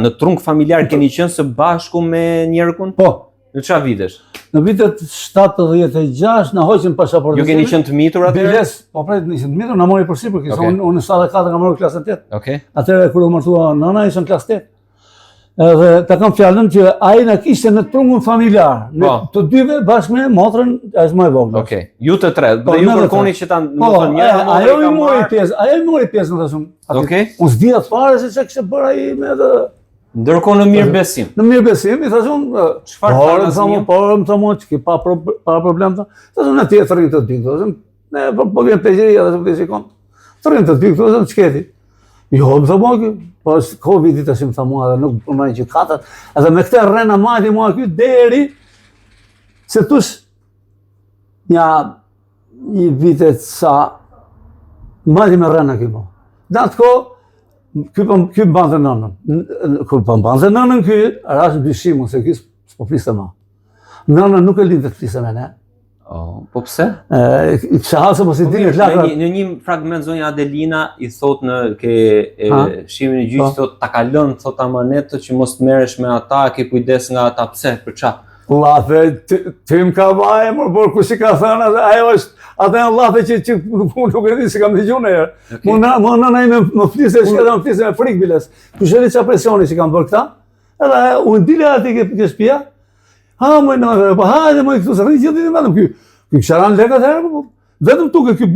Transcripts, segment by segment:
në trung familjar keni qenë së bashku me njerëkun? Po. Në çfarë vitesh? Në vitet 76 na hoqën pasaportën. Ju keni qenë të mitur atëherë? Biles, po prej nisën të mitur, na mori për sipër, kështu unë në 74 kam marrë klasën 8. Okej. Atëherë kur u martua nëna ishte në klasë 8. Edhe ta kam fjalën që ai na kishte në trungun familjar, ne të dyve bashkë me motrën, është më e vogël. Okej. Ju të tretë, dhe ju kërkoni që ta, domethënë njëra ajo i mori pjesë në tasum. Okej. Unë s'dija fare se çka kishte bërë ai me atë. Ndërkohë në mirë besim. Në mirë besim, i thashun, çfarë më thamë që pa problem ta. Thashun na ti thërrin të dy, thashun, ne po vjen peqeria dhe të shikon. Thërrin të dy, thashun çketi. Jo, më thamë po Covid-i tash më thamë edhe nuk punoj gjykatat. Edhe me këtë rrena majti mua këtu deri se tush një vitet sa majti me rrena këtu. Datko Ky mbante nënën. Kur po mbante nënën ky, rash dyshimu se ky s'po fliste më. Nëna nuk e lindte të fliste me ne. Po pse? Kisha hasë mos i dinë flakra. Në një fragment zonja Adelina i thot në shimin e gjyqit thot ta ka lënë thot amanet që mos të merresh me ata, ke kujdes nga ata. Pse? Për çfarë? Llafe, ti më ka vaje, por kush i ka thënë, ajo është atë janë llafe që nuk e di se kam dëgjuar ne. Më nëna ime më fliste, më fliste me frikë biles. Kush e di çfarë presioni që kam bërë këta? Edhe u ndile aty ke shtëpia. Ha, më nëna, po hajde më këtu, sa rri gjithë ditën vetëm ky. Ky kisharan lekë atëherë, vetëm tuke ky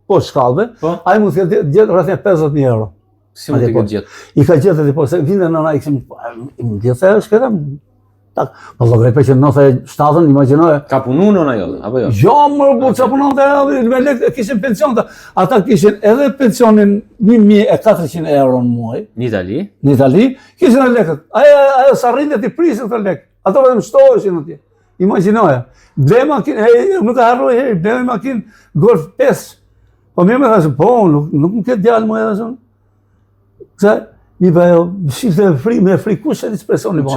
po shkallëve. Ai mund të gjetë rreth 50.000 euro. Si mund të ketë gjetë? I ka gjetë aty po se vinte nëna i kishim gjithë shkëta. Po llogarit për që në 97-ën, imagjinoje. Ka punu nëna jote, apo jo? Jo, më çfarë punonte, me lekë kishin pension. Ata kishin edhe pensionin 1.400 euro në muaj. Në Itali? Në Itali, kishin edhe lekët. Ajo sa rrinte ti prisin të lekë. Ato vetëm shtoheshin atje. Imagjinoje. Blej makinë, nuk e harroj herë, blej makinë Golf 5. Po më thashë, po, nuk më ketë djalë më edhe zonë. Kësa, një bëjo, shifte me frikush e dispresoni.